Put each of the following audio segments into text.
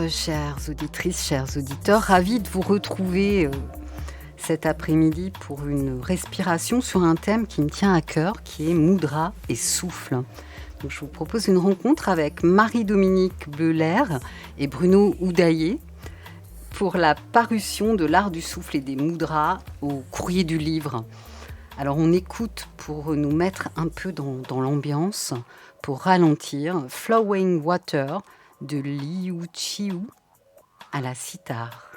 chères auditrices, chers auditeurs, ravie de vous retrouver cet après-midi pour une respiration sur un thème qui me tient à cœur, qui est Mudra et souffle. Donc, je vous propose une rencontre avec Marie-Dominique Bleuler et Bruno Houdaillé pour la parution de l'art du souffle et des mudras au Courrier du Livre. Alors on écoute pour nous mettre un peu dans l'ambiance, pour ralentir, Flowing Water de Liu Chiu à la cithare.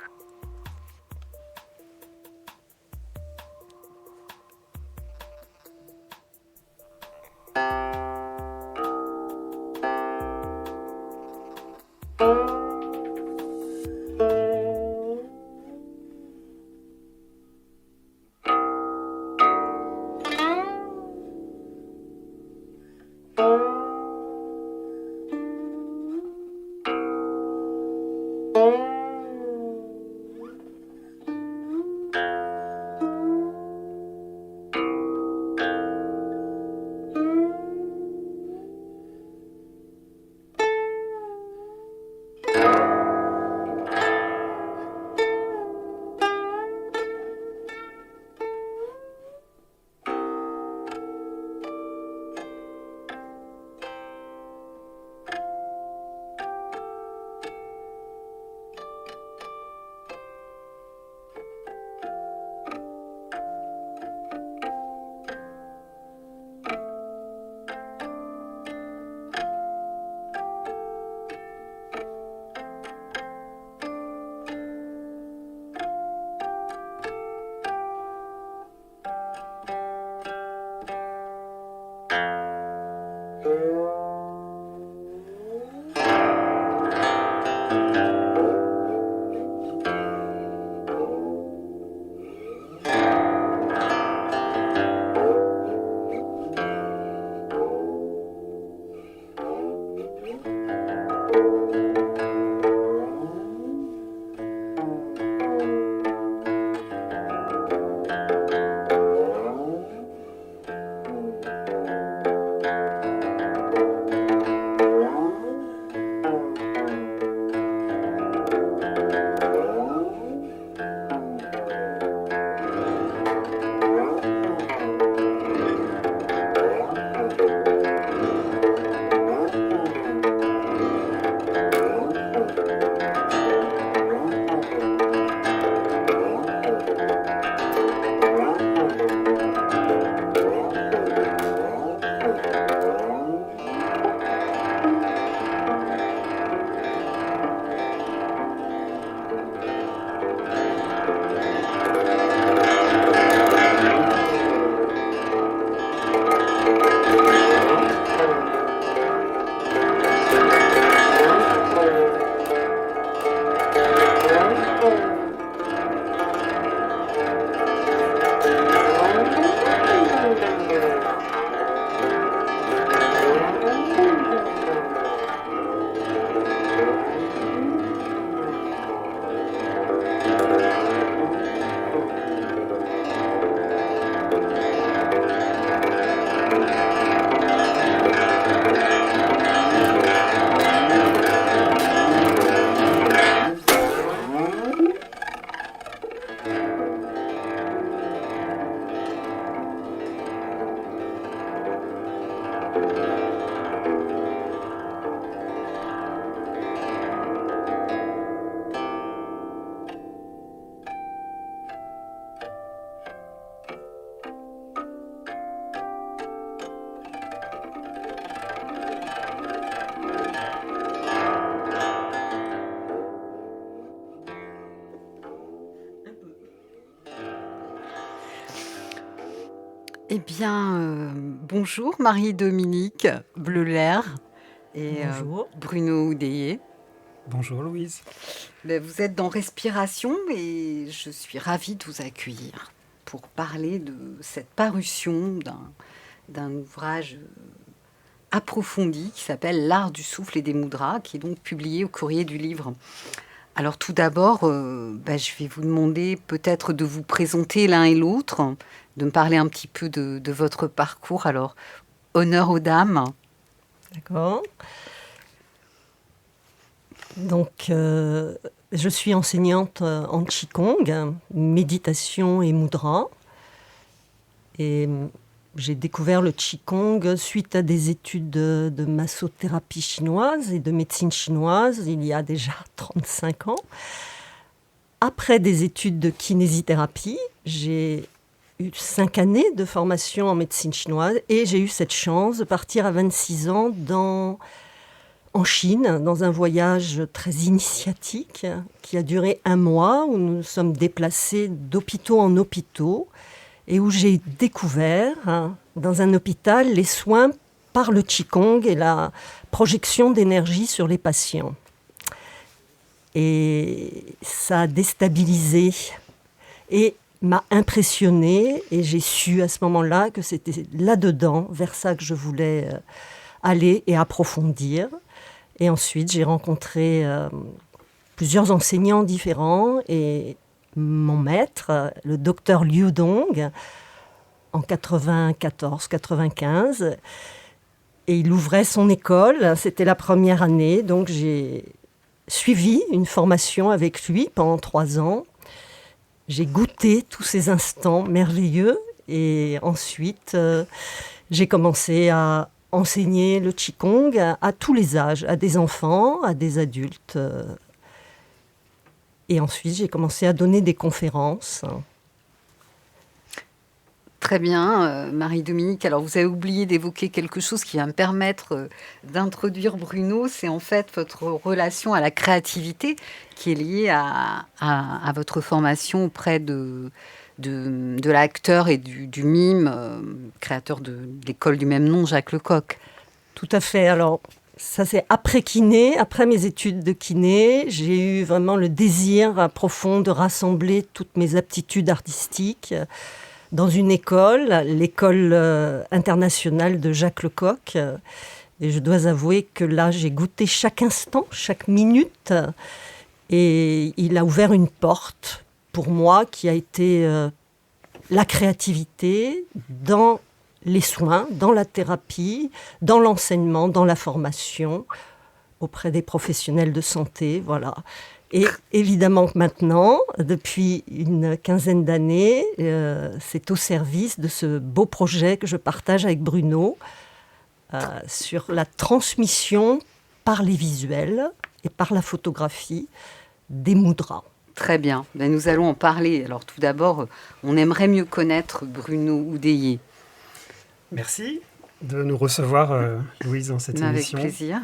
Eh bien, bonjour Marie-Dominique Bleuler et Bonjour. Bruno Houdaillé. Bonjour Louise. Vous êtes dans Respiration et je suis ravie de vous accueillir pour parler de cette parution d'un ouvrage approfondi qui s'appelle L'art du souffle et des mudras, qui est donc publié au Courrier du Livre. Alors tout d'abord, je vais vous demander peut-être de vous présenter l'un et l'autre, de me parler un petit peu de votre parcours. Alors, honneur aux dames. D'accord. Donc, je suis enseignante en Qigong, méditation et mudra. Et j'ai découvert le Qigong suite à des études de massothérapie chinoise et de médecine chinoise il y a déjà 35 ans. Après des études de kinésithérapie, j'ai eu 5 années de formation en médecine chinoise et j'ai eu cette chance de partir à 26 ans en Chine, dans un voyage très initiatique qui a duré 1 mois, où nous nous sommes déplacés d'hôpitaux en hôpitaux et où j'ai découvert, dans un hôpital, les soins par le Qigong et la projection d'énergie sur les patients. Et ça a déstabilisé et m'a impressionnée, et j'ai su à ce moment-là que c'était là-dedans, vers ça que je voulais aller et approfondir. Et ensuite, j'ai rencontré plusieurs enseignants différents et mon maître, le docteur Liu Dong, en 94-95. Et il ouvrait son école, c'était la première année, donc j'ai suivi une formation avec lui pendant 3 ans. J'ai goûté tous ces instants merveilleux et ensuite, j'ai commencé à enseigner le Qigong à tous les âges, à des enfants, à des adultes. Et ensuite, j'ai commencé à donner des conférences. Très bien, Marie-Dominique. Alors, vous avez oublié d'évoquer quelque chose qui va me permettre d'introduire Bruno. C'est en fait votre relation à la créativité qui est liée à votre formation auprès de l'acteur et du mime, créateur de l'école du même nom, Jacques Lecoq. Tout à fait. Alors, ça c'est après kiné, après mes études de kiné, j'ai eu vraiment le désir profond de rassembler toutes mes aptitudes artistiques dans une école, l'école internationale de Jacques Lecoq. Et je dois avouer que là, j'ai goûté chaque instant, chaque minute. Et il a ouvert une porte pour moi qui a été la créativité dans les soins, dans la thérapie, dans l'enseignement, dans la formation auprès des professionnels de santé, voilà. Et évidemment que maintenant, depuis une quinzaine d'années, c'est au service de ce beau projet que je partage avec Bruno sur la transmission par les visuels et par la photographie des mudras. Très bien, ben, nous allons en parler. Alors tout d'abord, on aimerait mieux connaître Bruno Oudéier. Merci de nous recevoir, Louise, dans cette émission. Avec plaisir.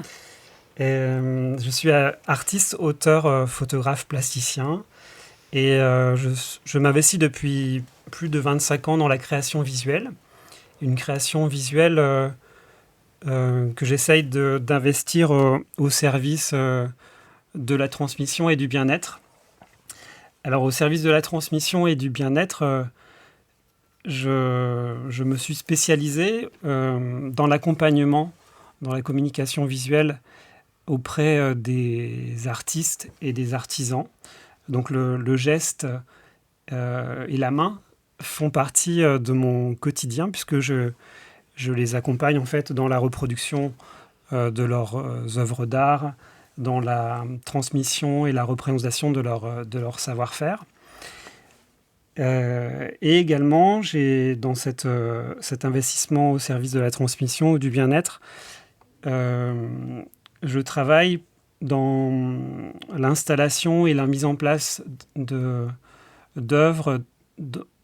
Je suis artiste, auteur, photographe, plasticien. Et je m'investis depuis plus de 25 ans dans la création visuelle. Une création visuelle que j'essaye d'investir au service de la transmission et du bien-être. Alors, au service de la transmission et du bien-être, je me suis spécialisé dans l'accompagnement, dans la communication visuelle auprès des artistes et des artisans. Donc le geste et la main font partie de mon quotidien puisque je les accompagne en fait dans la reproduction de leurs œuvres d'art, dans la transmission et la représentation de leur savoir-faire. Et également, j'ai dans cet investissement au service de la transmission ou du bien-être, je travaille dans l'installation et la mise en place d'œuvres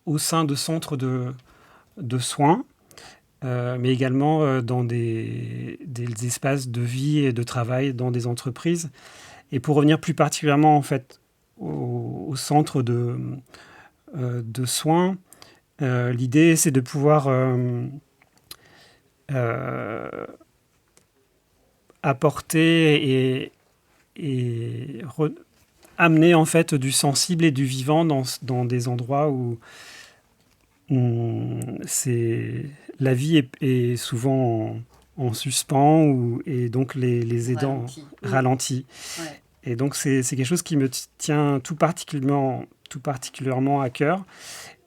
au sein de centres de soins, mais également dans des espaces de vie et de travail dans des entreprises. Et pour revenir plus particulièrement en fait, au centre de soins, l'idée c'est de pouvoir apporter et amener en fait du sensible et du vivant dans des endroits où la vie est souvent en suspens et donc les aidants ralentis. Ouais. Et donc c'est quelque chose qui me tient tout particulièrement à cœur.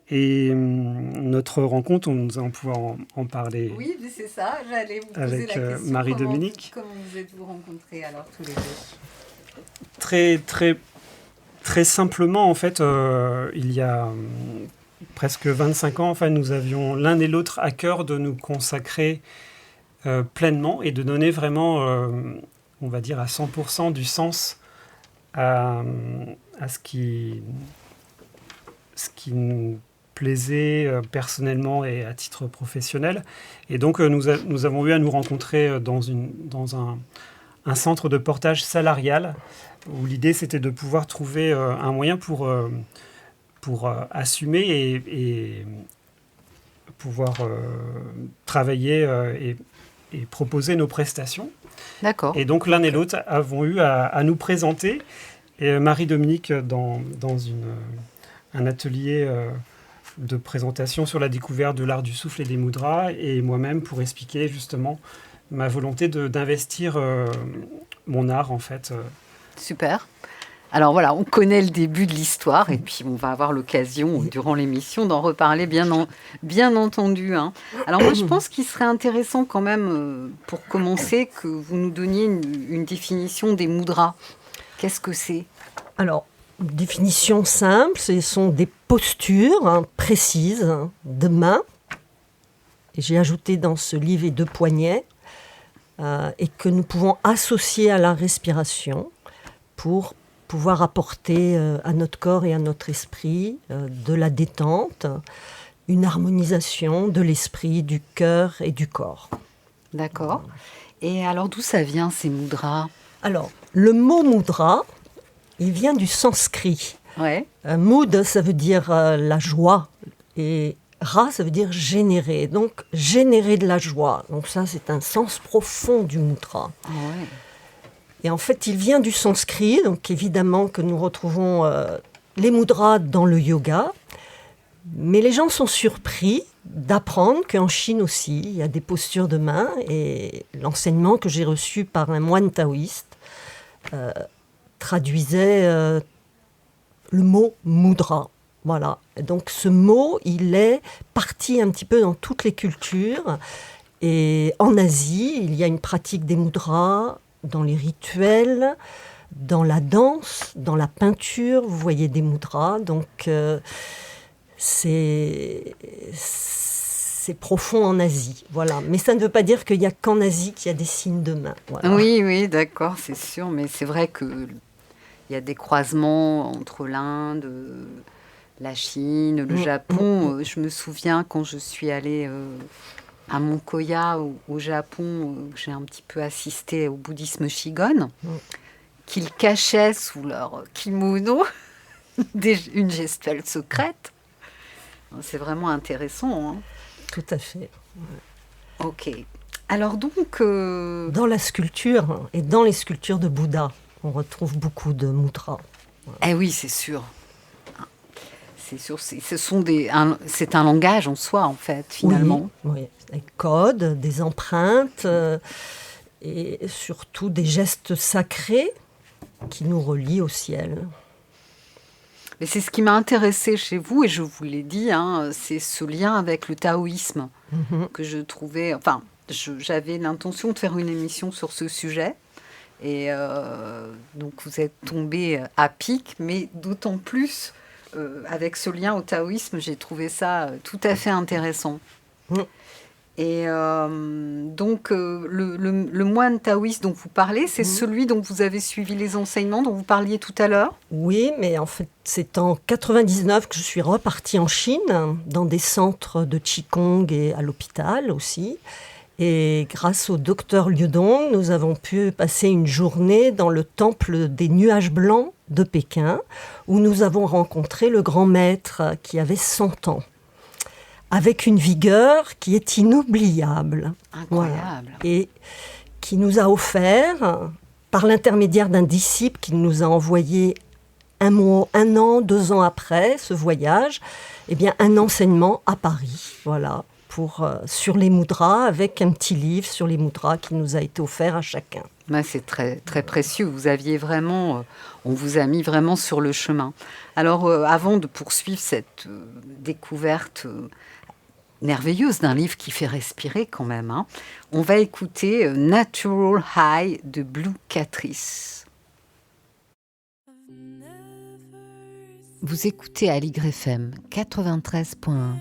Et notre rencontre, nous allons pouvoir en parler. Oui, c'est ça. J'allais vous poser avec la question. Marie-Dominique. Comment vous êtes-vous rencontrés alors tous les deux ? très, très, très simplement, en fait, il y a presque 25 ans, enfin, nous avions l'un et l'autre à cœur de nous consacrer pleinement et de donner vraiment, on va dire, à 100% du sens à ce qui nous plaisait personnellement et à titre professionnel. Et donc, nous avons eu à nous rencontrer dans un centre de portage salarial où l'idée, c'était de pouvoir trouver un moyen pour assumer et pouvoir travailler et proposer nos prestations. D'accord. Et donc, l'un et l'autre avons eu à nous présenter. Et Marie-Dominique, dans un atelier de présentation sur la découverte de l'art du souffle et des mudras, et moi-même pour expliquer justement ma volonté d'investir mon art, en fait. Super. Alors voilà, on connaît le début de l'histoire et puis on va avoir l'occasion durant l'émission d'en reparler bien entendu. Hein. Alors moi je pense qu'il serait intéressant quand même pour commencer que vous nous donniez une définition des mudras. Qu'est-ce que c'est ? Alors, définition simple, ce sont des postures précises de mains. Et j'ai ajouté dans ce livre et de poignets et que nous pouvons associer à la respiration pour pouvoir apporter à notre corps et à notre esprit de la détente, une harmonisation de l'esprit, du cœur et du corps. D'accord. Et alors d'où ça vient ces mudras ? Alors, le mot mudra, il vient du sanskrit. Ouais. Mood, ça veut dire la joie et ra, ça veut dire générer. Donc, générer de la joie. Donc ça, c'est un sens profond du mudra. Ah ouais. Et en fait, il vient du sanskrit, donc évidemment que nous retrouvons les mudras dans le yoga. Mais les gens sont surpris d'apprendre qu'en Chine aussi, il y a des postures de main. Et l'enseignement que j'ai reçu par un moine taoïste traduisait le mot mudra. Voilà. Et donc ce mot, il est parti un petit peu dans toutes les cultures. Et en Asie, il y a une pratique des mudras dans les rituels, dans la danse, dans la peinture. Vous voyez des mudras. Donc c'est profond en Asie. Voilà. Mais ça ne veut pas dire qu'il n'y a qu'en Asie qu'il y a des signes de main. Voilà. Oui, d'accord, c'est sûr. Mais c'est vrai qu'il y a des croisements entre l'Inde, la Chine, le Japon. Je me souviens quand je suis allée à Monkoya, au Japon, j'ai un petit peu assisté au bouddhisme Shigon, qu'ils cachaient sous leur kimono une gestuelle secrète. C'est vraiment intéressant. Hein. Tout à fait. Ouais. Ok. Alors donc... Dans la sculpture et dans les sculptures de Bouddha, on retrouve beaucoup de mudras. Eh oui, c'est sûr. C'est sûr, c'est un langage en soi, en fait, finalement. Oui, des codes, des empreintes et surtout des gestes sacrés qui nous relient au ciel. Mais c'est ce qui m'a intéressée chez vous, et je vous l'ai dit, hein, c'est ce lien avec le taoïsme que je trouvais... Enfin, j'avais l'intention de faire une émission sur ce sujet. Et donc, vous êtes tombé à pic, mais d'autant plus... avec ce lien au taoïsme, j'ai trouvé ça tout à fait intéressant. Et donc, le moine taoïste dont vous parlez, c'est celui dont vous avez suivi les enseignements, dont vous parliez tout à l'heure ? Oui, mais en fait, c'est en 99 que je suis repartie en Chine, dans des centres de Qigong et à l'hôpital aussi. Et grâce au docteur Liu Dong, nous avons pu passer une journée dans le temple des nuages blancs de Pékin, où nous avons rencontré le grand maître qui avait 100 ans, avec une vigueur qui est inoubliable. Incroyable. Voilà. Et qui nous a offert, par l'intermédiaire d'un disciple qui nous a envoyé un an, 2 ans après ce voyage, eh bien, un enseignement à Paris, voilà, sur les mudras, avec un petit livre sur les mudras qui nous a été offert à chacun. Ben, c'est très, très précieux. Vous aviez vraiment, on vous a mis vraiment sur le chemin. Alors, avant de poursuivre cette découverte merveilleuse d'un livre qui fait respirer quand même, hein, on va écouter Natural High de Blue Catrice. Vous écoutez Aligre FM 93.1.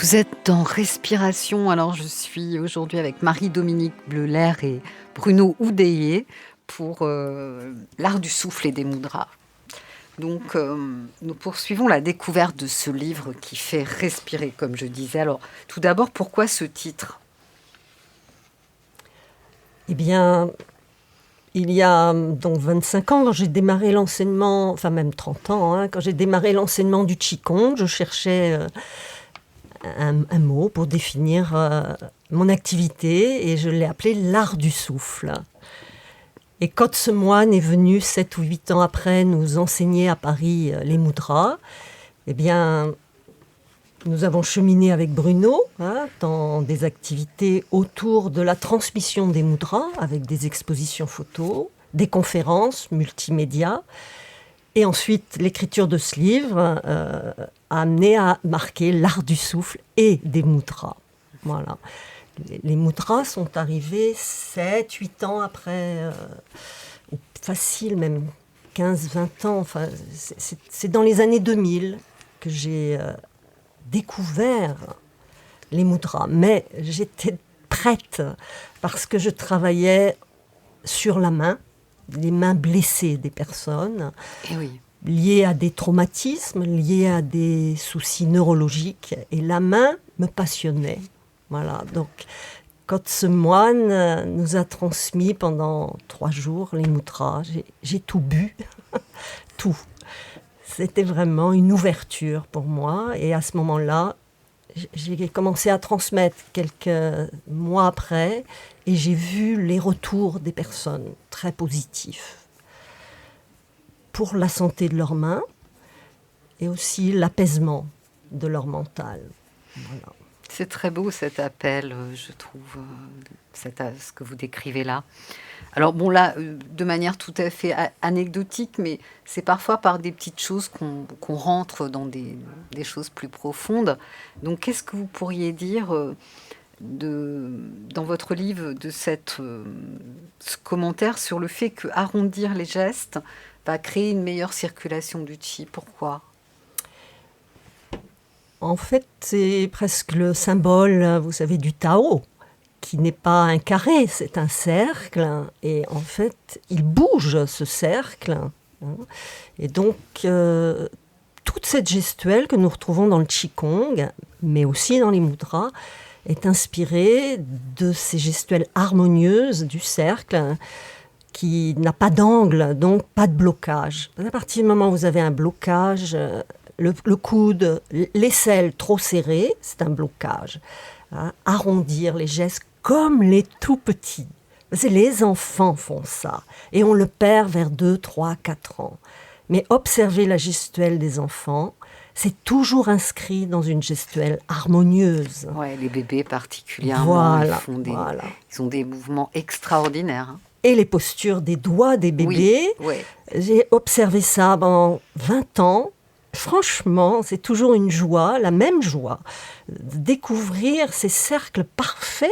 Vous êtes dans Respiration. Alors, je suis aujourd'hui avec Marie-Dominique Bleuler et Bruno Oudéier pour l'art du souffle et des mudras. Donc, nous poursuivons la découverte de ce livre qui fait respirer, comme je disais. Alors, tout d'abord, pourquoi ce titre ? Eh bien, il y a donc 25 ans, quand j'ai démarré l'enseignement, enfin même 30 ans, quand j'ai démarré l'enseignement du Qigong, je cherchais un mot pour définir mon activité et je l'ai appelé l'art du souffle. Et quand ce moine est venu 7 ou 8 ans après nous enseigner à Paris les mudras, eh bien, nous avons cheminé avec Bruno dans des activités autour de la transmission des mudras, avec des expositions photos, des conférences multimédia. Et ensuite, l'écriture de ce livre a amené à marquer l'art du souffle et des mudras. Voilà. Les mudras sont arrivés 7-8 ans après, facile même 15-20 ans. Enfin, c'est dans les années 2000 que j'ai découvert les mudras. Mais j'étais prête parce que je travaillais sur la main, les mains blessées des personnes. Eh oui. liées à des traumatismes, liées à des soucis neurologiques. Et la main me passionnait. Voilà, donc quand ce moine nous a transmis pendant 3 jours les mudras, j'ai tout bu, tout. C'était vraiment une ouverture pour moi. Et à ce moment-là, j'ai commencé à transmettre quelques mois après et j'ai vu les retours des personnes très positifs pour la santé de leurs mains et aussi l'apaisement de leur mental. Voilà. C'est très beau cet appel, je trouve, ce que vous décrivez là. Alors bon là, de manière tout à fait anecdotique, mais c'est parfois par des petites choses qu'on rentre dans des choses plus profondes. Donc qu'est-ce que vous pourriez dire dans votre livre de ce commentaire sur le fait que arrondir les gestes va créer une meilleure circulation du chi? Pourquoi ? En fait, c'est presque le symbole, vous savez, du Tao, qui n'est pas un carré, c'est un cercle. Et en fait, il bouge, ce cercle. Et donc, toute cette gestuelle que nous retrouvons dans le Qigong, mais aussi dans les mudras, est inspirée de ces gestuelles harmonieuses du cercle, qui n'a pas d'angle, donc pas de blocage. À partir du moment où vous avez un blocage, le coude, l'aisselle trop serrée, c'est un blocage. Arrondir les gestes comme les tout petits. Les enfants font ça. Et on le perd vers 2, 3, 4 ans. Mais observez la gestuelle des enfants, c'est toujours inscrit dans une gestuelle harmonieuse. Ouais, les bébés particulièrement, voilà. Ils ont des mouvements extraordinaires. Et les postures des doigts des bébés. Oui. J'ai observé ça pendant 20 ans. Franchement, c'est toujours une joie, la même joie, de découvrir ces cercles parfaits.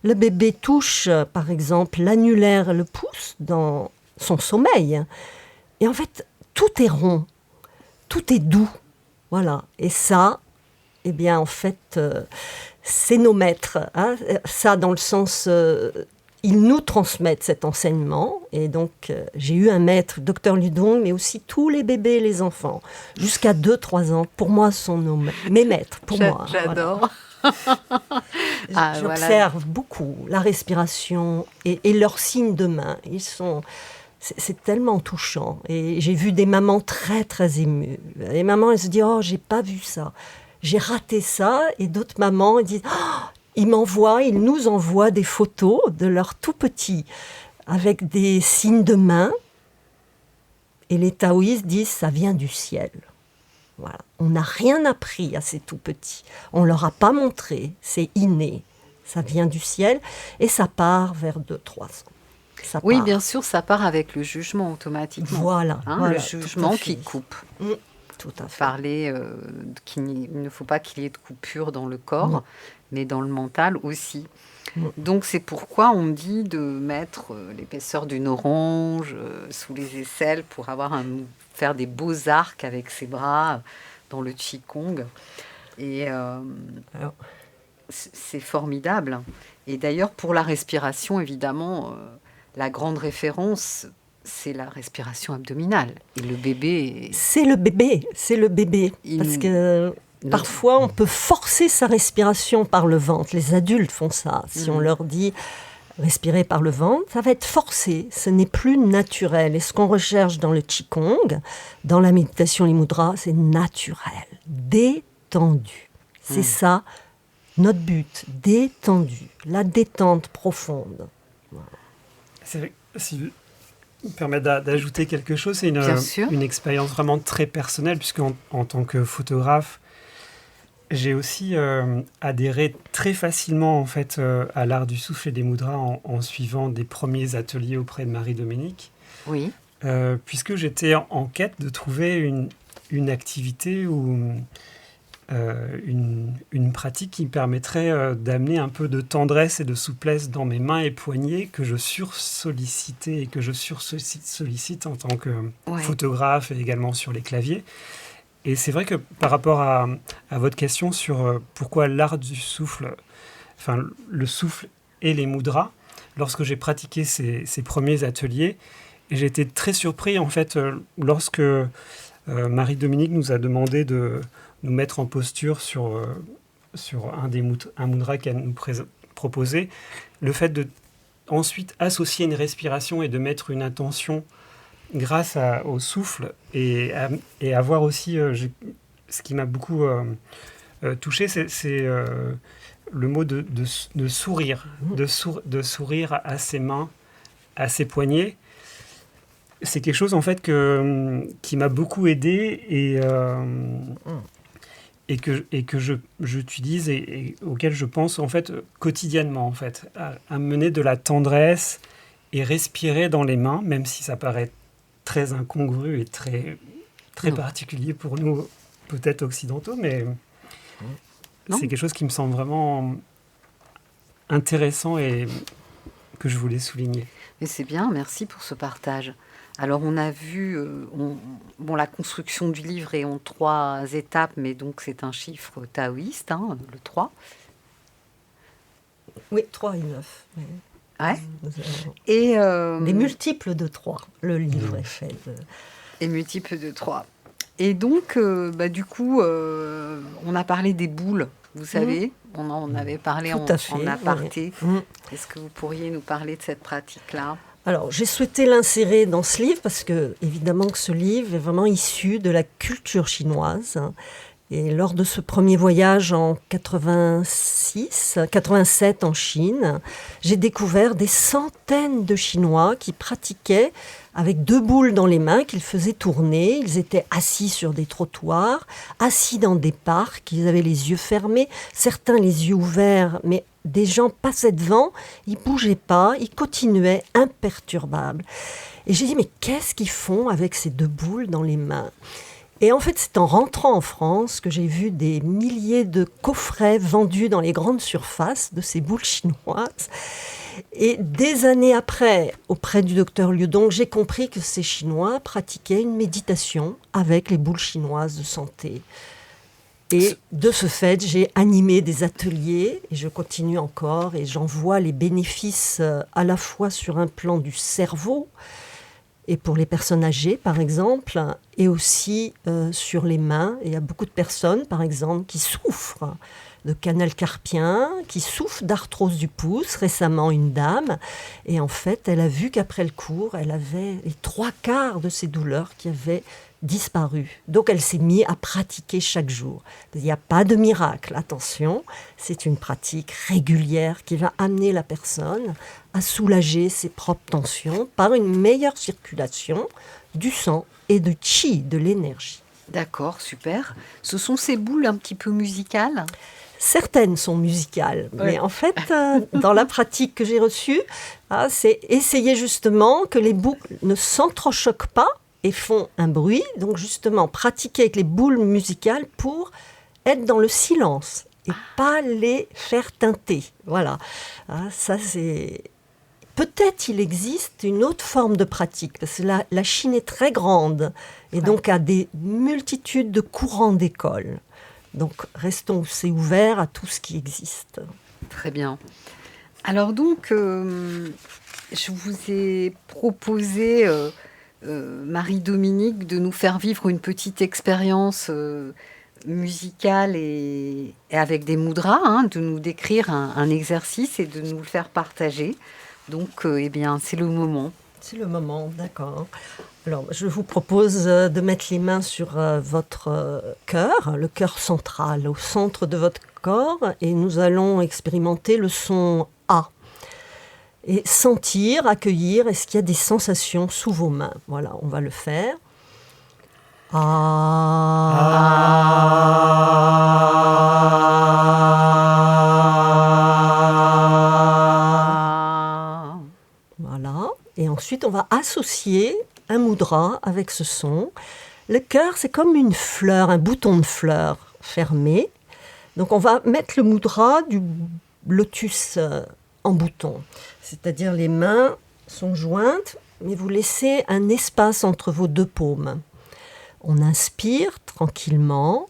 Le bébé touche, par exemple, l'annulaire et le pouce dans son sommeil. Et en fait, tout est rond, tout est doux. Voilà. Et ça, eh bien, en fait, c'est nos maîtres. Hein. Ça, dans le sens... ils nous transmettent cet enseignement. Et donc, j'ai eu un maître, Dr Ludong, mais aussi tous les bébés et les enfants, jusqu'à 2-3 ans. Pour moi, sont mes maîtres. Pour moi. J'adore. Voilà. J'observe beaucoup la respiration et leurs signes de main. C'est tellement touchant. Et j'ai vu des mamans très, très émues. Les mamans, elles se disent « Oh, j'ai pas vu ça. J'ai raté ça. » Et d'autres mamans, elles disent oh, ils nous envoient des photos de leurs tout petits avec des signes de main. Et les taoïstes disent ça vient du ciel. Voilà. On n'a rien appris à ces tout petits. On ne leur a pas montré. C'est inné. Ça vient du ciel et ça part vers 2-3 ans. Oui, bien sûr, ça part avec le jugement automatiquement. Voilà. Le jugement qui coupe. Tout à fait. Parler qu'il ne faut pas qu'il y ait de coupure dans le corps, mais dans le mental aussi. Donc c'est pourquoi on dit de mettre l'épaisseur d'une orange sous les aisselles pour faire des beaux arcs avec ses bras dans le Qigong. Et c'est formidable. Et d'ailleurs, pour la respiration, évidemment, la grande référence, c'est la respiration abdominale. Et le bébé... C'est le bébé. Parce que parfois, on peut forcer sa respiration par le ventre. Les adultes font ça. Si on leur dit respirer par le ventre, ça va être forcé. Ce n'est plus naturel. Et ce qu'on recherche dans le Qigong, dans la méditation, les mudras, c'est naturel, détendu. C'est ça, notre but, détendu. La détente profonde. Voilà. C'est vrai, si me permet d'ajouter quelque chose, c'est une expérience vraiment très personnelle, puisque en tant que photographe, j'ai aussi adhéré très facilement en fait, à l'art du souffle et des mudras en suivant des premiers ateliers auprès de Marie-Dominique. Oui. Puisque j'étais en quête de trouver une activité ou une pratique qui me permettrait d'amener un peu de tendresse et de souplesse dans mes mains et poignets que je sursollicitais et que je sursollicite en tant que photographe et également sur les claviers. Et c'est vrai que par rapport à votre question sur pourquoi l'art du souffle, enfin le souffle et les mudras, lorsque j'ai pratiqué ces premiers ateliers, j'ai été très surpris en fait lorsque Marie-Dominique nous a demandé de nous mettre en posture sur un mudra qu'elle nous proposait. Le fait de ensuite associer une respiration et de mettre une intention grâce au souffle et avoir aussi, ce qui m'a beaucoup touché, c'est le mot de sourire, de sourire à ses mains, à ses poignets. C'est quelque chose en fait qui m'a beaucoup aidé et que j'utilise et auquel je pense en fait quotidiennement en fait, à mener de la tendresse et respirer dans les mains, même si ça paraît très incongru et très particulier pour nous peut-être occidentaux, mais c'est quelque chose qui me semble vraiment intéressant et que je voulais souligner. Mais c'est bien, merci pour ce partage. Alors on a vu, la construction du livre est en 3 étapes, mais donc c'est un chiffre taoïste, le 3. Oui, 3 et 9. Oui. Ouais. Et des multiples de 3, le livre est fait. Et multiples de 3. Et donc, du coup, on a parlé des boules, vous savez, on en avait parlé en aparté. Oui. Est-ce que vous pourriez nous parler de cette pratique-là ? Alors, j'ai souhaité l'insérer dans ce livre parce que, évidemment, que ce livre est vraiment issu de la culture chinoise. Et lors de ce premier voyage en 87 en Chine, j'ai découvert des centaines de Chinois qui pratiquaient avec 2 boules dans les mains qu'ils faisaient tourner. Ils étaient assis sur des trottoirs, assis dans des parcs, ils avaient les yeux fermés, certains les yeux ouverts, mais des gens passaient devant, ils ne bougeaient pas, ils continuaient imperturbables. Et j'ai dit, mais qu'est-ce qu'ils font avec ces 2 boules dans les mains ? Et en fait, c'est en rentrant en France que j'ai vu des milliers de coffrets vendus dans les grandes surfaces de ces boules chinoises. Et des années après, auprès du docteur Liudong, j'ai compris que ces Chinois pratiquaient une méditation avec les boules chinoises de santé. Et de ce fait, j'ai animé des ateliers, et je continue encore, et j'en vois les bénéfices à la fois sur un plan du cerveau, et pour les personnes âgées, par exemple, et aussi sur les mains. Et il y a beaucoup de personnes, par exemple, qui souffrent de canal carpien, qui souffrent d'arthrose du pouce. Récemment, une dame, et en fait, elle a vu qu'après le cours, elle avait les 3/4 de ses douleurs qui avaient disparu. Donc, elle s'est mise à pratiquer chaque jour. Il n'y a pas de miracle, attention, c'est une pratique régulière qui va amener la personne à soulager ses propres tensions par une meilleure circulation du sang et du qi, de l'énergie. D'accord, super. Ce sont ces boules un petit peu musicales ? Certaines sont musicales, mais en fait, dans la pratique que j'ai reçue, c'est essayer justement que les boules ne s'entrechoquent pas et font un bruit. Donc justement, pratiquer avec les boules musicales pour être dans le silence et pas les faire teinter. Voilà, ça c'est... Peut-être il existe une autre forme de pratique, parce que la Chine est très grande et donc a des multitudes de courants d'école. Donc restons aussi ouverts à tout ce qui existe. Très bien. Alors donc, je vous ai proposé, Marie-Dominique, de nous faire vivre une petite expérience musicale et avec des mudras, de nous décrire un exercice et de nous le faire partager. Donc, c'est le moment. C'est le moment, d'accord. Alors, je vous propose de mettre les mains sur votre cœur, le cœur central, au centre de votre corps, et nous allons expérimenter le son A. Et sentir, accueillir, est-ce qu'il y a des sensations sous vos mains ? Voilà, on va le faire. Voilà. Et ensuite, on va associer un mudra avec ce son. Le cœur, c'est comme une fleur, un bouton de fleur fermé. Donc, on va mettre le mudra du lotus en bouton. C'est-à-dire, les mains sont jointes, mais vous laissez un espace entre vos 2 paumes. On inspire tranquillement,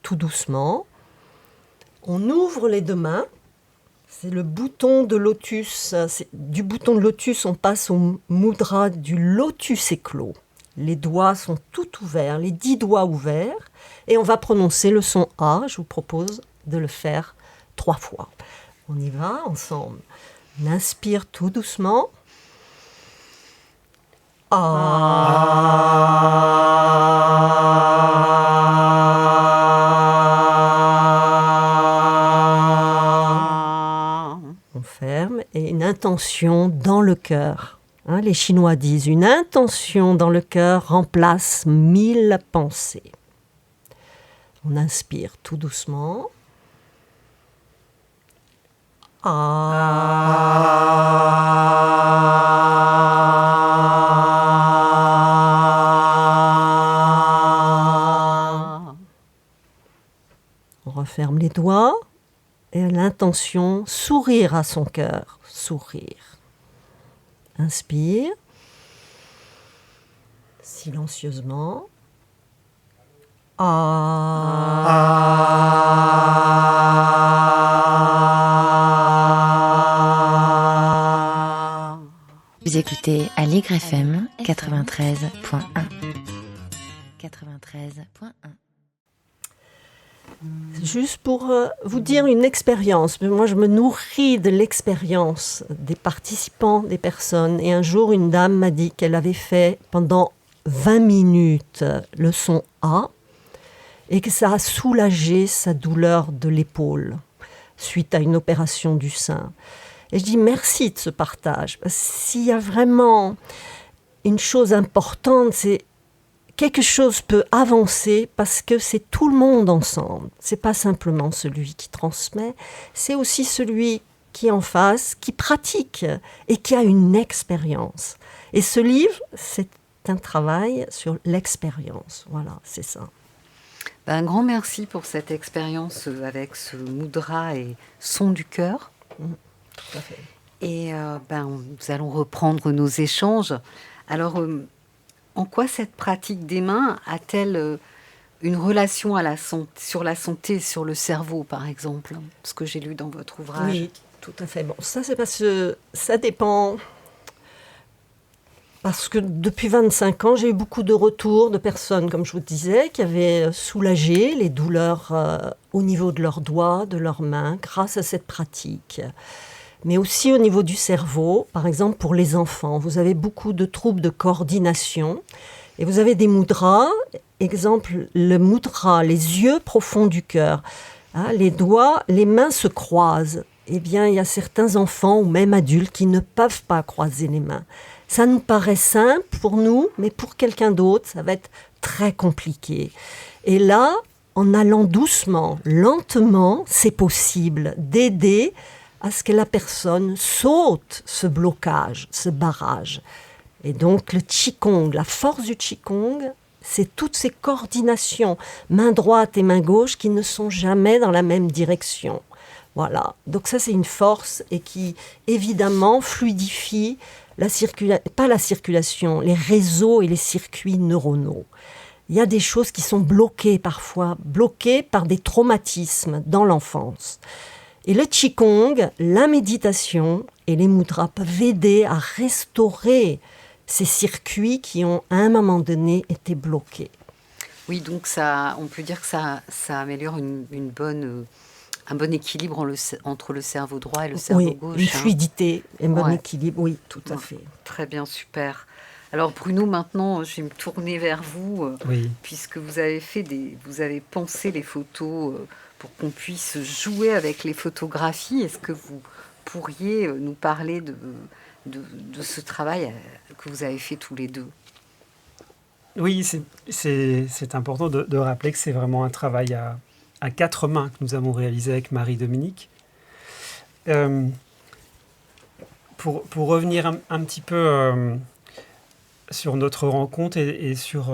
tout doucement. On ouvre les 2 mains. C'est le bouton de lotus. Du bouton de lotus, on passe au mudra du lotus éclos. Les doigts sont tout ouverts, les 10 doigts ouverts. Et on va prononcer le son A. Je vous propose de le faire 3 fois. On y va ensemble. On inspire tout doucement. On ferme et une intention dans le cœur. Hein, les Chinois disent une intention dans le cœur remplace 1000 pensées. On inspire tout doucement. On referme les doigts et l'intention, sourire à son cœur, sourire. Inspire, silencieusement. Vous écoutez Allegre FM 93.1. 93.1. Juste pour vous dire une expérience. Moi, je me nourris de l'expérience des participants, des personnes. Et un jour, une dame m'a dit qu'elle avait fait pendant 20 minutes le son A et que ça a soulagé sa douleur de l'épaule suite à une opération du sein. Et je dis merci de ce partage. Parce que s'il y a vraiment une chose importante, c'est quelque chose peut avancer parce que c'est tout le monde ensemble. C'est pas simplement celui qui transmet, c'est aussi celui qui est en face, qui pratique et qui a une expérience. Et ce livre, c'est un travail sur l'expérience. Voilà, c'est ça. Un grand merci pour cette expérience avec ce mudra et son du cœur. Tout à fait. Et nous allons reprendre nos échanges. Alors, en quoi cette pratique des mains a-t-elle une relation sur la santé, sur le cerveau, par exemple, ce que j'ai lu dans votre ouvrage? Oui, tout à fait. Bon, ça, c'est parce que ça dépend. Parce que depuis 25 ans, j'ai eu beaucoup de retours de personnes, comme je vous disais, qui avaient soulagé les douleurs au niveau de leurs doigts, de leurs mains, grâce à cette pratique. Mais aussi au niveau du cerveau, par exemple pour les enfants. Vous avez beaucoup de troubles de coordination et vous avez des mudras. Exemple, le mudra, les yeux profonds du cœur. Hein, les doigts, les mains se croisent. Eh bien, il y a certains enfants ou même adultes qui ne peuvent pas croiser les mains. Ça nous paraît simple pour nous, mais pour quelqu'un d'autre, ça va être très compliqué. Et là, en allant doucement, lentement, c'est possible d'aider à ce que la personne saute ce blocage, ce barrage. Et donc le Qigong, la force du Qigong, c'est toutes ces coordinations, main droite et main gauche, qui ne sont jamais dans la même direction. Voilà, donc ça c'est une force et qui évidemment fluidifie pas la circulation, les réseaux et les circuits neuronaux. Il y a des choses qui sont bloquées parfois, bloquées par des traumatismes dans l'enfance. Et le Qigong, la méditation et les mudras peuvent aider à restaurer ces circuits qui ont à un moment donné été bloqués. Oui, donc ça, on peut dire que ça améliore un bon équilibre entre le cerveau droit et le cerveau gauche. Oui, une fluidité, un bon équilibre, oui, tout à fait. Très bien, super. Alors Bruno, maintenant, je vais me tourner vers vous, puisque vous avez pensé les photos pour qu'on puisse jouer avec les photographies. Est-ce que vous pourriez nous parler de ce travail que vous avez fait tous les deux? Oui, c'est important de rappeler que c'est vraiment un travail à 4 mains que nous avons réalisé avec Marie-Dominique. Pour revenir un petit peu sur notre rencontre et sur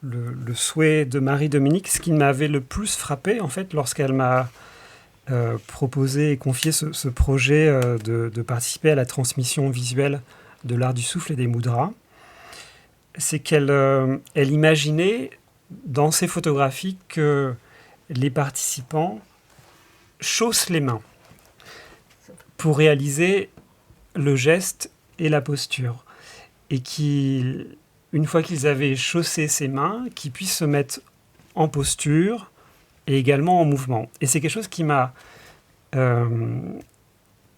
le souhait de Marie-Dominique, ce qui m'avait le plus frappé, en fait, lorsqu'elle m'a proposé et confié ce projet de participer à la transmission visuelle de l'art du souffle et des mudras, c'est qu'elle imaginait dans ces photographies que les participants chaussent les mains pour réaliser le geste et la posture. et une fois qu'ils avaient chaussé ces mains, qu'ils puissent se mettre en posture et également en mouvement. Et c'est quelque chose qui m'a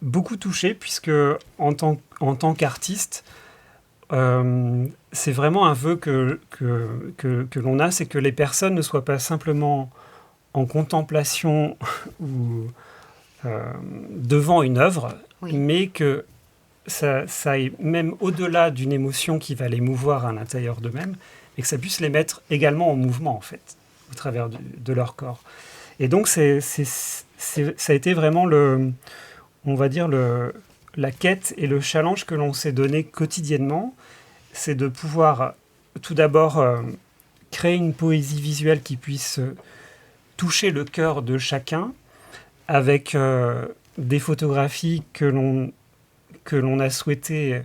beaucoup touché, puisque en tant qu'artiste, c'est vraiment un vœu que l'on a, c'est que les personnes ne soient pas simplement en contemplation ou devant une œuvre, mais que ça aille même au-delà d'une émotion qui va les mouvoir à l'intérieur d'eux-mêmes, et que ça puisse les mettre également en mouvement, en fait, au travers de leur corps. Et donc, ça a été vraiment la quête et le challenge que l'on s'est donné quotidiennement, c'est de pouvoir tout d'abord créer une poésie visuelle qui puisse toucher le cœur de chacun, avec des photographies que l'on a souhaité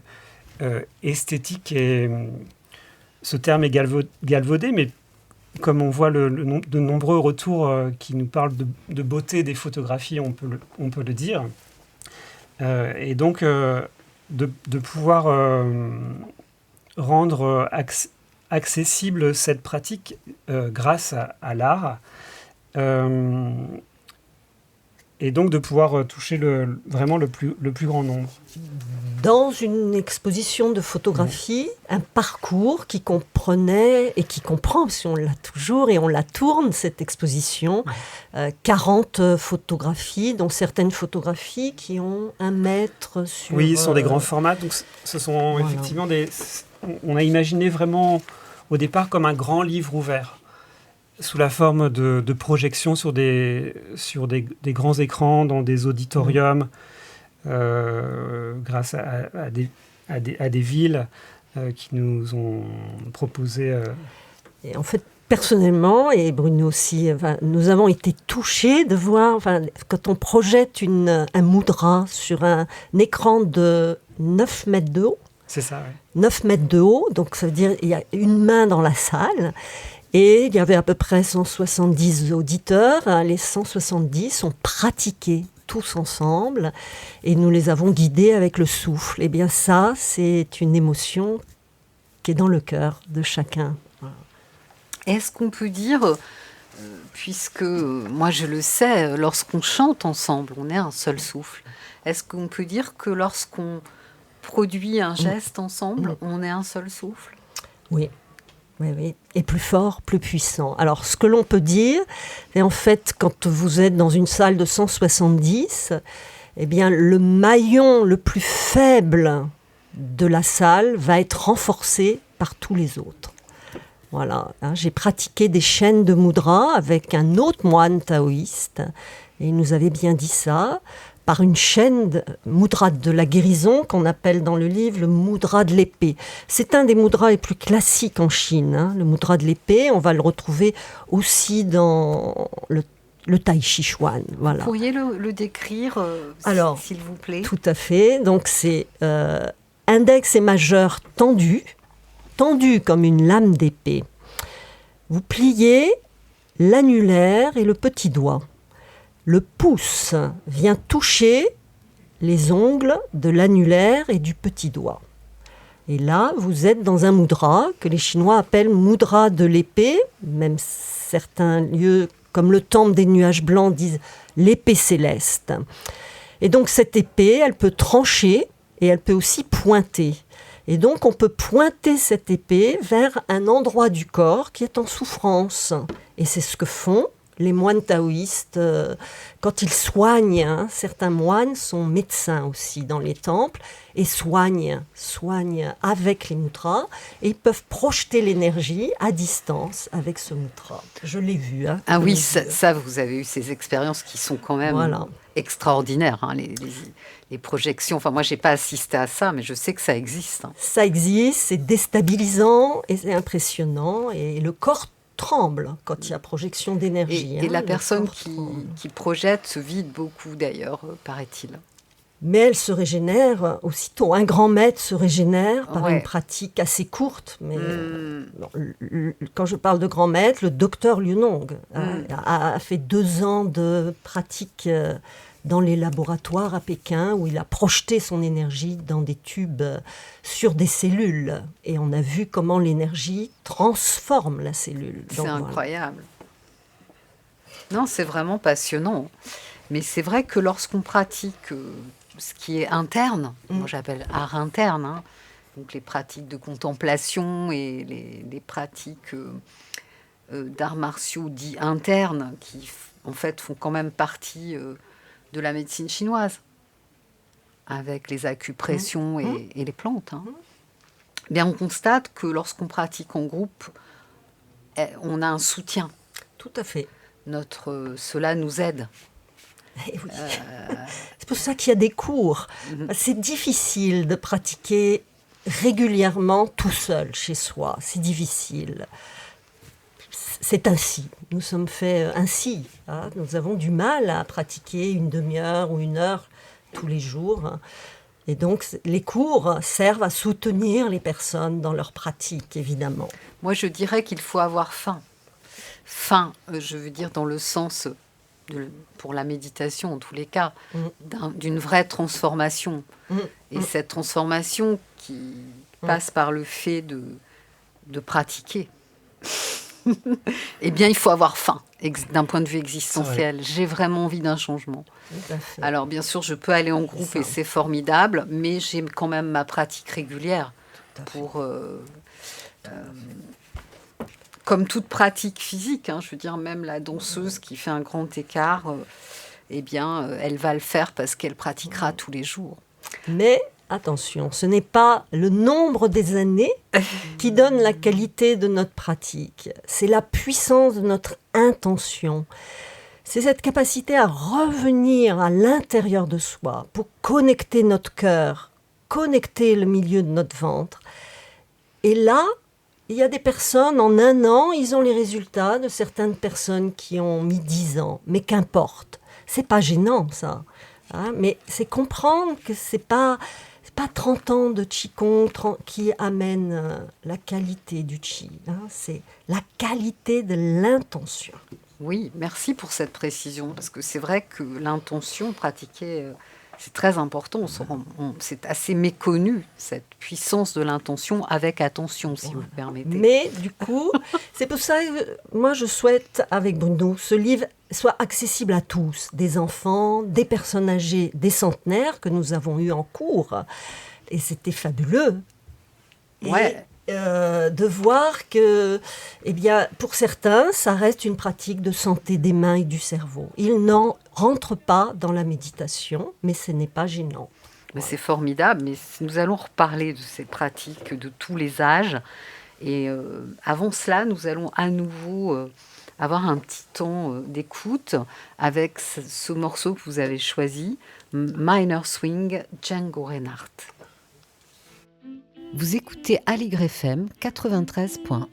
esthétiques, et ce terme est galvaudé, mais comme on voit de nombreux retours qui nous parlent de beauté des photographies, on peut le dire. Et donc, de pouvoir rendre accessible cette pratique grâce à l'art, et donc de pouvoir toucher vraiment le plus grand nombre. Dans une exposition de photographie, un parcours qui comprenait et qui comprend, parce qu'on l'a toujours et on la tourne, cette exposition, 40 photographies, dont certaines photographies qui ont 1 mètre sur... Oui, ce sont des grands formats, donc ce sont effectivement on a imaginé vraiment au départ comme un grand livre ouvert, sous la forme de projections sur des grands écrans, dans des auditoriums, grâce à des villes qui nous ont proposé... Et en fait, personnellement, et Bruno aussi, nous avons été touchés de voir, quand on projette un mudra sur un écran de 9 mètres de haut. C'est ça, oui. 9 mètres de haut, donc ça veut dire qu'il y a une main dans la salle. Et il y avait à peu près 170 auditeurs. Les 170 ont pratiqué tous ensemble et nous les avons guidés avec le souffle. Eh bien ça, c'est une émotion qui est dans le cœur de chacun. Est-ce qu'on peut dire, puisque moi je le sais, lorsqu'on chante ensemble, on est un seul souffle, est-ce qu'on peut dire que lorsqu'on produit un geste ensemble, on est un seul souffle ? Oui. Oui, et plus fort, plus puissant. Alors, ce que l'on peut dire, c'est en fait, quand vous êtes dans une salle de 170, eh bien, le maillon le plus faible de la salle va être renforcé par tous les autres. Voilà, j'ai pratiqué des chaînes de mudra avec un autre moine taoïste, et il nous avait bien dit ça, par une chaîne de mudra de la guérison qu'on appelle dans le livre le mudra de l'épée. C'est un des mudras les plus classiques en Chine, le mudra de l'épée. On va le retrouver aussi dans le tai chi chuan. Voilà. Vous pourriez le décrire, s'il vous plaît ? Tout à fait. Donc c'est index et majeur tendu comme une lame d'épée. Vous pliez l'annulaire et le petit doigt. Le pouce vient toucher les ongles de l'annulaire et du petit doigt. Et là, vous êtes dans un mudra que les Chinois appellent mudra de l'épée. Même certains lieux, comme le temple des nuages blancs, disent l'épée céleste. Et donc cette épée, elle peut trancher et elle peut aussi pointer. Et donc on peut pointer cette épée vers un endroit du corps qui est en souffrance. Et c'est ce que font les moines taoïstes, quand ils soignent, certains moines sont médecins aussi dans les temples et soignent avec les mudras, et ils peuvent projeter l'énergie à distance avec ce mudra. Je l'ai vu. Ah oui, ça, vous avez eu ces expériences qui sont quand même extraordinaires, les projections. Enfin, moi, je n'ai pas assisté à ça, mais je sais que ça existe. Ça existe, c'est déstabilisant et c'est impressionnant, et le corps tremble quand il y a projection d'énergie. Et la personne qui projette se vide beaucoup d'ailleurs, paraît-il. Mais elle se régénère aussitôt. Un grand maître se régénère par une pratique assez courte. Mais quand je parle de grand maître, le docteur Liu Nong a fait 2 ans de pratique dans les laboratoires à Pékin où il a projeté son énergie dans des tubes sur des cellules. Et on a vu comment l'énergie transforme la cellule. C'est incroyable. Non, c'est vraiment passionnant. Mais c'est vrai que lorsqu'on pratique ce qui est interne, moi j'appelle art interne, hein, donc les pratiques de contemplation et les pratiques d'arts martiaux dits internes qui en fait font quand même partie de la médecine chinoise avec les acupressions et les plantes. Hein. Bien, on constate que lorsqu'on pratique en groupe, on a un soutien. Tout à fait. Cela nous aide. Oui. C'est pour ça qu'il y a des cours. C'est difficile de pratiquer régulièrement tout seul chez soi. C'est difficile. C'est ainsi. Nous sommes faits ainsi. Hein. Nous avons du mal à pratiquer une demi-heure ou une heure tous les jours. Et donc, les cours servent à soutenir les personnes dans leur pratique, évidemment. Moi, je dirais qu'il faut avoir faim. Faim, je veux dire dans le sens... pour la méditation en tous les cas, d'une vraie transformation. Et cette transformation qui passe par le fait de pratiquer, eh bien il faut avoir faim, d'un point de vue existentiel. J'ai vraiment envie d'un changement. Alors bien sûr, je peux aller en groupe et c'est formidable, mais j'ai quand même ma pratique régulière pour... comme toute pratique physique, hein, je veux dire, même la danseuse qui fait un grand écart, eh bien, elle va le faire parce qu'elle pratiquera tous les jours. Mais attention, ce n'est pas le nombre des années qui donne la qualité de notre pratique. C'est la puissance de notre intention. C'est cette capacité à revenir à l'intérieur de soi pour connecter notre cœur, connecter le milieu de notre ventre. Et là, il y a des personnes, en 1 an, ils ont les résultats de certaines personnes qui ont mis 10 ans. Mais qu'importe, c'est pas gênant ça. Hein, mais c'est comprendre que c'est pas 30 ans de Qigong qui amène la qualité du Qi. Hein, c'est la qualité de l'intention. Oui, merci pour cette précision, parce que c'est vrai que l'intention pratiquée... c'est très important, c'est assez méconnu, cette puissance de l'intention avec attention, si vous permettez. Mais du coup, c'est pour ça que moi je souhaite, avec Bruno, ce livre soit accessible à tous, des enfants, des personnes âgées, des centenaires que nous avons eus en cours. Et c'était fabuleux. Ouais. De voir que, eh bien, pour certains, ça reste une pratique de santé des mains et du cerveau. Ils n'en rentrent pas dans la méditation, mais ce n'est pas gênant. Mais c'est formidable, mais nous allons reparler de ces pratiques de tous les âges. Et avant cela, nous allons à nouveau avoir un petit temps d'écoute avec ce morceau que vous avez choisi, Minor Swing, Django Reinhardt. Vous écoutez Aligre FM 93.1.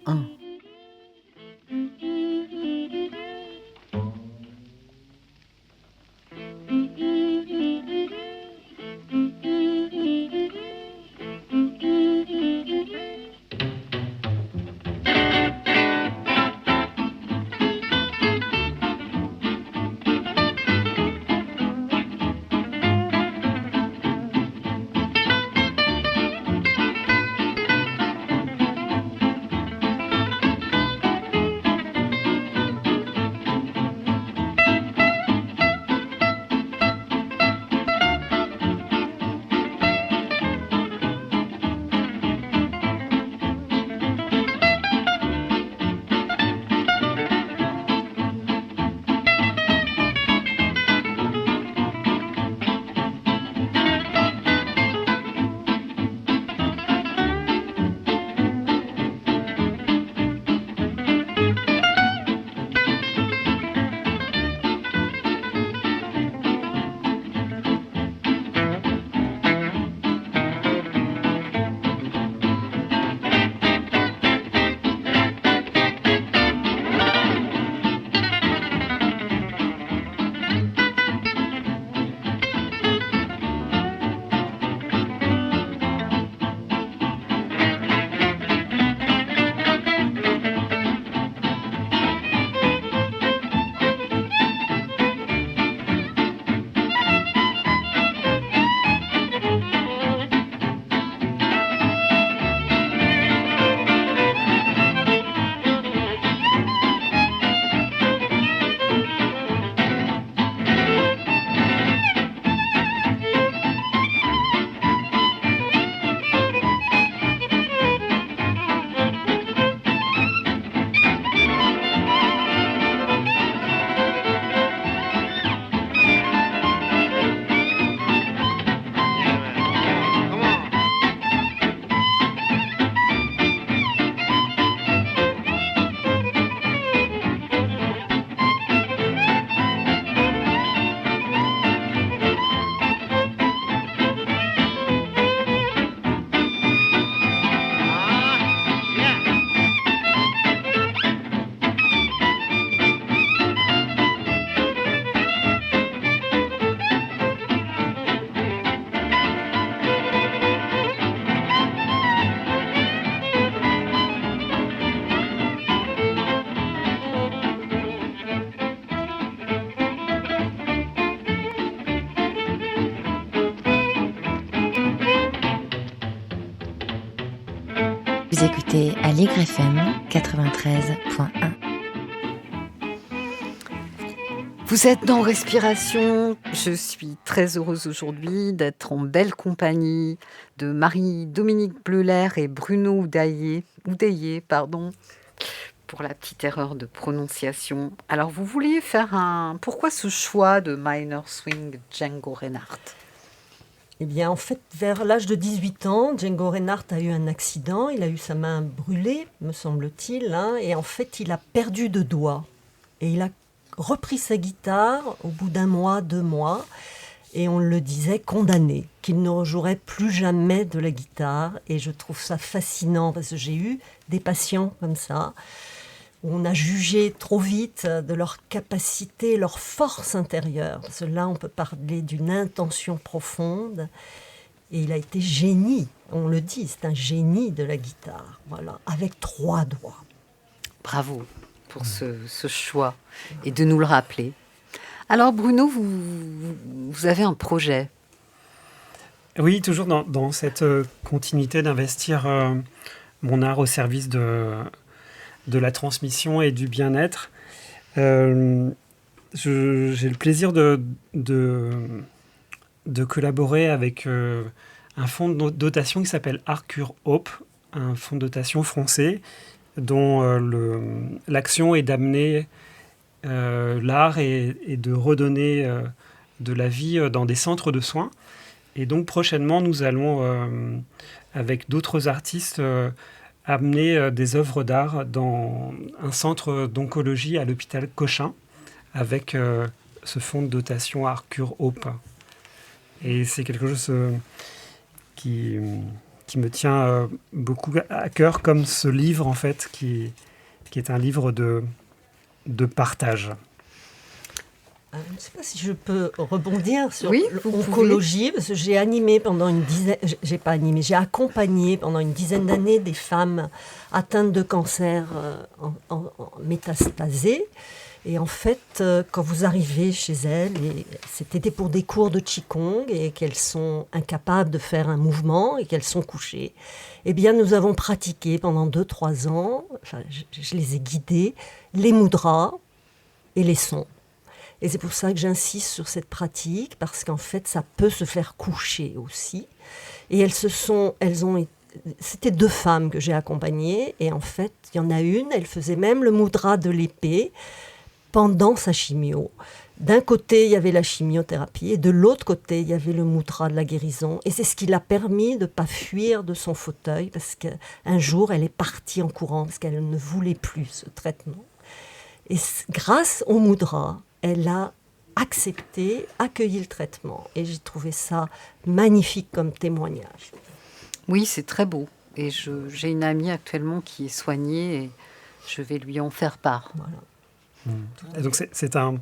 Vous écoutez Allegre FM 93.1. Vous êtes dans Respiration. Je suis très heureuse aujourd'hui d'être en belle compagnie de Marie-Dominique Bleuler et Bruno Oudeillet, pour la petite erreur de prononciation. Alors, vous vouliez faire Pourquoi ce choix de Minor Swing Django Reinhardt ? Eh bien, en fait, vers l'âge de 18 ans, Django Reinhardt a eu un accident. Il a eu sa main brûlée, me semble-t-il, et en fait, il a perdu 2 doigts. Et il a repris sa guitare au bout d'1 mois, 2 mois, et on le disait condamné, qu'il ne rejouerait plus jamais de la guitare. Et je trouve ça fascinant, parce que j'ai eu des patients comme ça, où on a jugé trop vite de leur capacité, leur force intérieure. Parce que là, on peut parler d'une intention profonde. Et il a été génie, on le dit, c'est un génie de la guitare, voilà, avec 3 doigts. Bravo pour ce choix et de nous le rappeler. Alors Bruno, vous avez un projet. Oui, toujours dans cette continuité d'investir mon art au service de la transmission et du bien-être. J'ai le plaisir de collaborer avec un fonds de dotation qui s'appelle Arcure Hope, un fonds de dotation français dont l'action est d'amener l'art et de redonner de la vie dans des centres de soins. Et donc prochainement, nous allons, avec d'autres artistes, amener des œuvres d'art dans un centre d'oncologie à l'hôpital Cochin avec ce fonds de dotation Arcure Hope. Et c'est quelque chose qui me tient beaucoup à cœur, comme ce livre en fait, qui est un livre de partage. Je ne sais pas si je peux rebondir sur Oui, l'oncologie, parce que j'ai accompagné pendant une dizaine d'années des femmes atteintes de cancer en métastasé. Et en fait, quand vous arrivez chez elles, et c'était pour des cours de Qigong, et qu'elles sont incapables de faire un mouvement, et qu'elles sont couchées, eh bien, nous avons pratiqué pendant 2-3 ans, enfin, je les ai guidées, les mudras et les sons. Et c'est pour ça que j'insiste sur cette pratique, parce qu'en fait, ça peut se faire coucher aussi. Et c'était 2 femmes que j'ai accompagnées, et en fait, il y en a une, elle faisait même le mudra de l'épée pendant sa chimio. D'un côté, il y avait la chimiothérapie, et de l'autre côté, il y avait le mudra de la guérison. Et c'est ce qui l'a permis de ne pas fuir de son fauteuil, parce qu'un jour, elle est partie en courant, parce qu'elle ne voulait plus ce traitement. Et grâce au mudra, elle a accueilli le traitement. Et j'ai trouvé ça magnifique comme témoignage. Oui, c'est très beau. Et j'ai une amie actuellement qui est soignée et je vais lui en faire part. Voilà. Et donc c'est un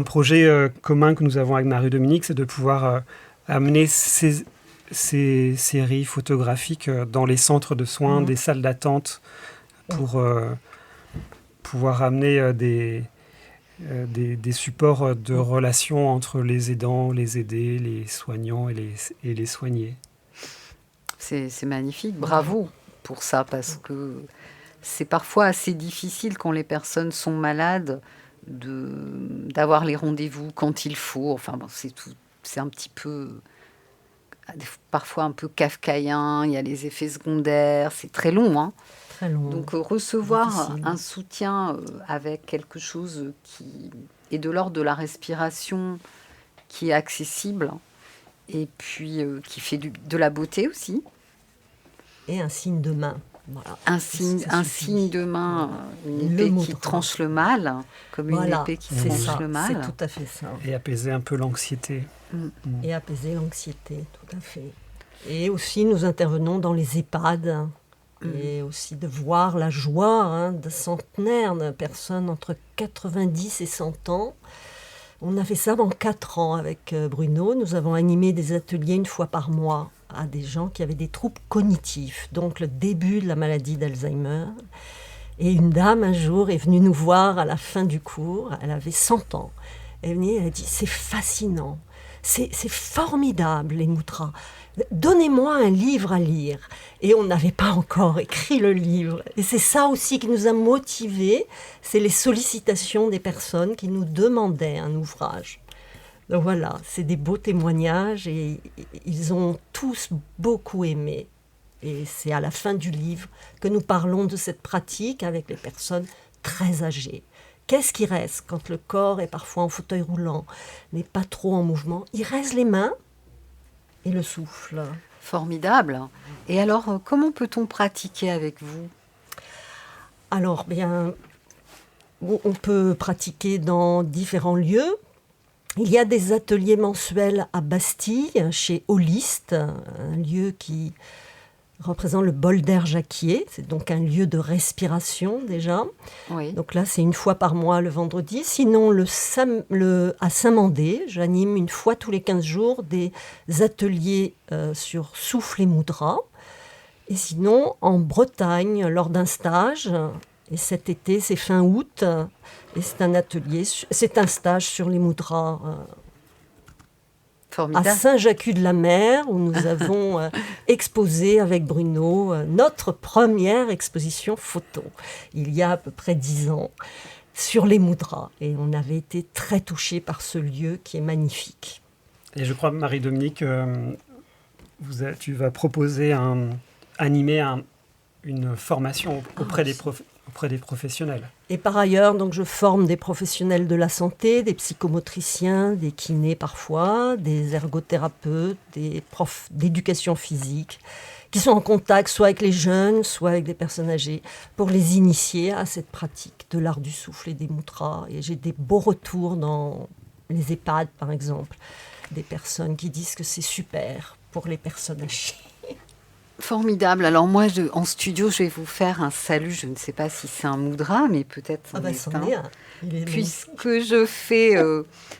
projet commun que nous avons avec Marie-Dominique, c'est de pouvoir amener ces séries photographiques dans les centres de soins, des salles d'attente, pour pouvoir amener des supports de relations entre les aidants, les aidés, les soignants et les soignés. C'est magnifique, bravo pour ça, parce que c'est parfois assez difficile quand les personnes sont malades d'avoir les rendez-vous quand il faut. Enfin, bon, c'est un petit peu, parfois un peu kafkaïen, il y a les effets secondaires, c'est très long, hein. Très long. Donc recevoir difficile. un soutien avec quelque chose qui est de l'ordre de la respiration, qui est accessible, et puis qui fait de la beauté aussi. Et un signe de main. Voilà. Un signe de main, une épée qui tranche le mal, comme une épée qui tranche le mal. C'est tout à fait ça. Et apaiser un peu l'anxiété. Et apaiser l'anxiété, tout à fait. Et aussi, nous intervenons dans les EHPAD, et aussi de voir la joie de centenaires, de personnes entre 90 et 100 ans. On a fait ça pendant 4 ans avec Bruno. Nous avons animé des ateliers 1 fois par mois à des gens qui avaient des troubles cognitifs, donc le début de la maladie d'Alzheimer. Et une dame, un jour, est venue nous voir à la fin du cours. Elle avait 100 ans. Elle est venue, elle a dit « C'est fascinant. c'est formidable, les mudras. Donnez-moi un livre à lire. Et on n'avait pas encore écrit le livre. Et c'est ça aussi qui nous a motivés, c'est les sollicitations des personnes qui nous demandaient un ouvrage. Donc voilà, c'est des beaux témoignages et ils ont tous beaucoup aimé. Et c'est à la fin du livre que nous parlons de cette pratique avec les personnes très âgées. Qu'est-ce qui reste quand le corps est parfois en fauteuil roulant, n'est pas trop en mouvement? Il reste les mains et le souffle. Formidable. Et alors, comment peut-on pratiquer avec vous? Alors, bien, on peut pratiquer dans différents lieux. Il y a des ateliers mensuels à Bastille, chez Holiste, un lieu qui représente le bol d'air Jacquier. C'est donc un lieu de respiration déjà. Oui. Donc là, c'est une fois par mois le vendredi. Sinon, à Saint-Mandé, j'anime une fois tous les 15 jours des ateliers sur souffle et mudra. Et sinon, en Bretagne, lors d'un stage, et cet été, c'est fin août, et c'est un stage sur les mudras à Formidable. Saint-Jacques-de-la-Mer, où nous avons exposé avec Bruno notre première exposition photo, il y a à peu près 10 ans, sur les mudras. Et on avait été très touchés par ce lieu qui est magnifique. Et je crois, Marie-Dominique, tu vas proposer animer une formation auprès des professionnels. Et par ailleurs, donc, je forme des professionnels de la santé, des psychomotriciens, des kinés parfois, des ergothérapeutes, des profs d'éducation physique, qui sont en contact soit avec les jeunes, soit avec des personnes âgées, pour les initier à cette pratique de l'art du souffle et des mudras. Et j'ai des beaux retours dans les EHPAD, par exemple, des personnes qui disent que c'est super pour les personnes âgées. Formidable. Alors moi, en studio, je vais vous faire un salut. Je ne sais pas si c'est un mudra, mais peut-être c'en est un. Puisque je fais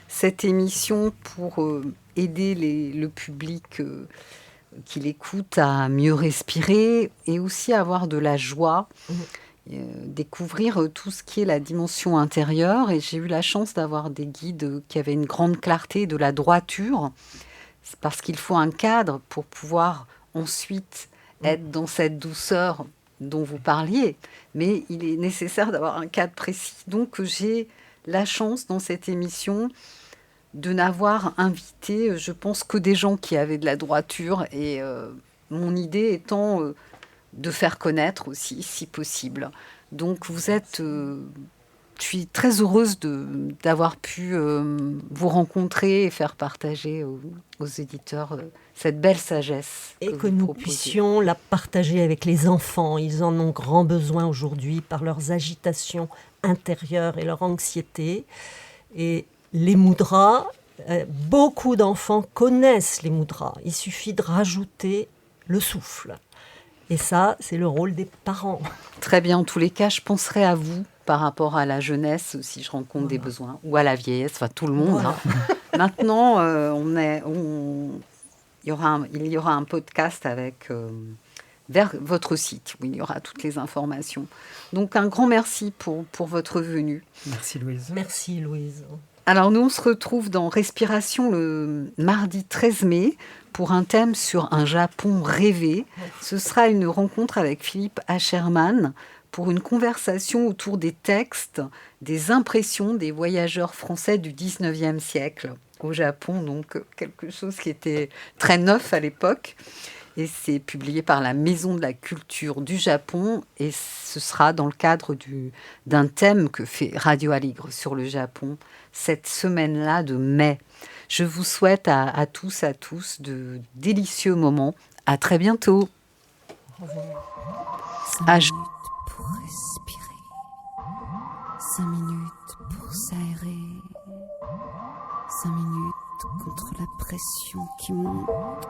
cette émission pour aider le public qui l'écoute à mieux respirer et aussi avoir de la joie, découvrir tout ce qui est la dimension intérieure. Et j'ai eu la chance d'avoir des guides qui avaient une grande clarté, de la droiture, parce qu'il faut un cadre pour pouvoir ensuite être dans cette douceur dont vous parliez, mais il est nécessaire d'avoir un cadre précis. Donc j'ai la chance dans cette émission de n'avoir invité, je pense, que des gens qui avaient de la droiture, et mon idée étant de faire connaître aussi, si possible. Donc vous êtes... je suis très heureuse d'avoir pu vous rencontrer et faire partager aux éditeurs cette belle sagesse. Et que nous puissions la partager avec les enfants. Ils en ont grand besoin aujourd'hui par leurs agitations intérieures et leur anxiété. Et les mudras, beaucoup d'enfants connaissent les mudras. Il suffit de rajouter le souffle. Et ça, c'est le rôle des parents. Très bien. En tous les cas, je penserai à vous par rapport à la jeunesse, si je rencontre des besoins, ou à la vieillesse, enfin tout le monde. Voilà. Maintenant, il y aura un podcast vers votre site où il y aura toutes les informations. Donc un grand merci pour votre venue. Merci Louise. Merci Louise. Alors nous, on se retrouve dans Respiration le mardi 13 mai pour un thème sur un Japon rêvé. Ce sera une rencontre avec Philippe Ascherman pour une conversation autour des textes, des impressions des voyageurs français du 19e siècle au Japon, donc quelque chose qui était très neuf à l'époque. Et c'est publié par la Maison de la Culture du Japon, et ce sera dans le cadre d'un thème que fait Radio Aligre sur le Japon cette semaine-là de mai. Je vous souhaite à tous de délicieux moments. À très bientôt. Au revoir. 5 minutes pour respirer, 5 minutes pour s'aérer, 5 minutes contre la pression qui monte.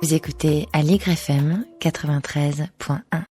Vous écoutez Aligre FM 93.1.